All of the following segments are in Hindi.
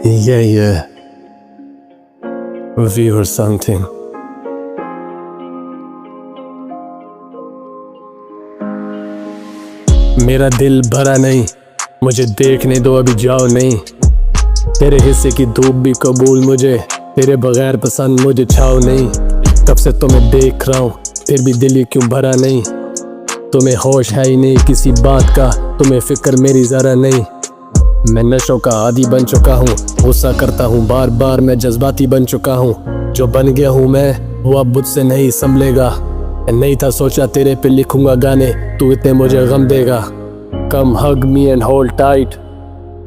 Yeah. We were something. मेरा दिल भरा नहीं, मुझे देखने दो, अभी जाओ नहीं। तेरे हिस्से की धूप भी कबूल मुझे, तेरे बगैर पसंद मुझे छाओ नहीं। कब से तुम्हें देख रहा हूँ, फिर भी दिल ही क्यों भरा नहीं। तुम्हें होश है ही नहीं किसी बात का, तुम्हें फिक्र मेरी ज़रा नहीं। मैं नशों का आदी बन चुका हूँ, गुस्सा करता हूँ बार बार, मैं जज्बाती बन चुका हूँ। जो बन गया हूँ मैं, वो अब मुझसे नहीं संभलेगा। नहीं था सोचा तेरे पे लिखूंगा गाने, तू इतने मुझे गम देगा। Come hug me and hold tight,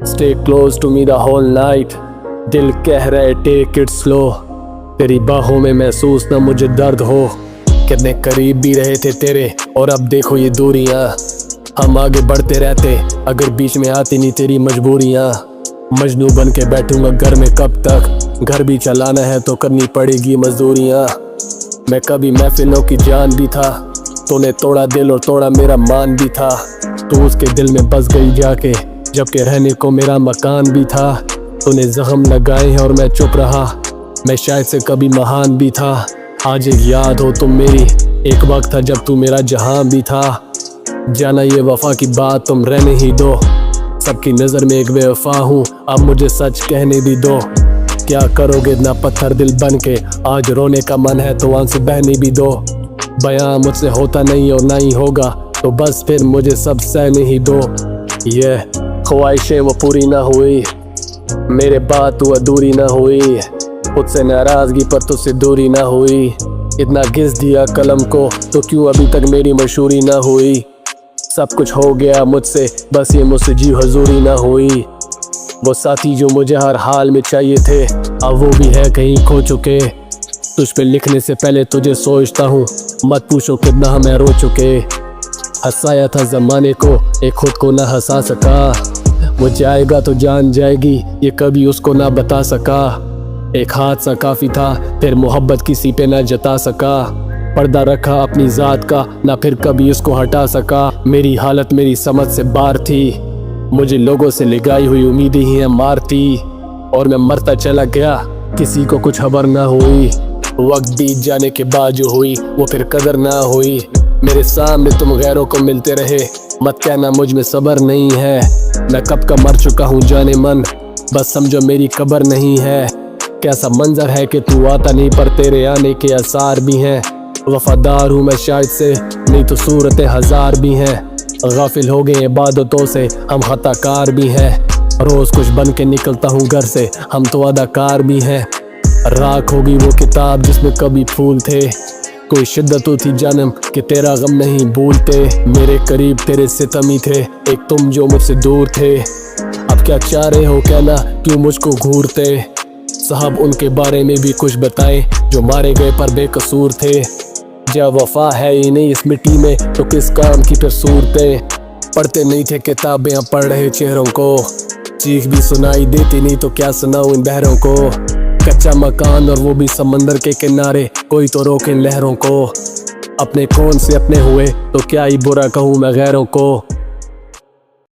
stay close to me the whole night. दिल कह रहा है टेक इट स्लो, तेरी बाहों में महसूस ना मुझे दर्द हो। कितने करीब भी रहे थे तेरे, और अब देखो ये दूरियां। हम आगे बढ़ते रहते अगर बीच में आती नहीं तेरी मजबूरियां। मजनू बन के बैठूंगा घर में कब तक, घर भी चलाना है तो करनी पड़ेगी मजदूरियां। मैं कभी महफिलों की जान भी था, तूने तोड़ा दिल और तोड़ा मेरा मान भी था। तू उसके दिल में बस गई जाके, जबकि रहने को मेरा मकान भी था। तूने जख्म लगाए हैं और मैं चुप रहा, मैं शायद से कभी महान भी था। आज एक याद हो तुम मेरी, एक वक्त था जब तू मेरा जहां भी था। जाना ये वफा की बात तुम रहने ही दो, सबकी नज़र में एक बेवफा हूँ, अब मुझे सच कहने भी दो। क्या करोगे इतना पत्थर दिल बन के, आज रोने का मन है तो आंसू बहने भी दो। बयां मुझसे होता नहीं और ना ही होगा, तो बस फिर मुझे सब सहने ही दो। ये ख्वाहिशें वो पूरी ना हुई, मेरे बात तू अधूरी ना हुई। खुद से नाराज़गी पर तुझसे दूरी ना हुई। इतना घिस दिया कलम को, तो क्यों अभी तक मेरी मशहूरी ना हुई। सब कुछ हो गया मुझसे, बस ये मुझसे जी हजूरी ना हुई। वो साथी जो मुझे हर हाल में चाहिए थे, अब वो भी है कहीं खो चुके। तुझ पे लिखने से पहले तुझे सोचता हूँ, मत पूछो कितना हमें रो चुके। हंसाया था ज़माने को, एक खुद को ना हंसा सका। वो जाएगा तो जान जाएगी, ये कभी उसको ना बता सका। एक हादसा काफ़ी था, फिर मोहब्बत किसी पे ना जता सका। पर्दा रखा अपनी ज़ात का, ना फिर कभी उसको हटा सका। मेरी हालत मेरी समझ से बाहर थी, मुझे लोगों से लगाई हुई उम्मीदें ही मारती। और मैं मरता चला गया, किसी को कुछ खबर ना हुई। वक्त बीत जाने के बाद जो हुई, वो फिर कदर ना हुई। मेरे सामने तुम गैरों को मिलते रहे, मत कहना मुझ में सब्र नहीं है। मैं कब का मर चुका हूँ जाने मन, बस समझो मेरी कब्र नहीं है। कैसा मंजर है कि तू आता नहीं, पर तेरे आने के आसार भी हैं। वफादार हूँ मैं शायद से, नहीं तो सूरतें हजार भी हैं। गाफिल हो गए इबादतों से, हम खताकार भी हैं। रोज कुछ बन के निकलता हूँ घर से, हम तो अदाकार भी हैं। राख होगी वो किताब जिसमें कभी फूल थे, कोई शिद्दत थी जन्म कि तेरा गम नहीं भूलते। मेरे करीब तेरे सितमी थे, एक तुम जो मुझसे दूर थे। अब क्या चाह रहे हो कहना, क्यों मुझको घूरते। साहब उनके बारे में भी कुछ बताएं, जो मारे गए पर बेकसूर थे। जब वफा है ही नहीं इस मिट्टी में, तो किस काम की फिर सूरतें। पढ़ते नहीं थे किताबें, अब पढ़ रहे चेहरों को। चीख भी सुनाई देती नहीं, तो क्या सुनाऊं इन बहरों को। कच्चा मकान और वो भी समंदर के किनारे, कोई तो रोके इन लहरों को। अपने कौन से अपने हुए, तो क्या ही बुरा कहूँ मैं गैरों को।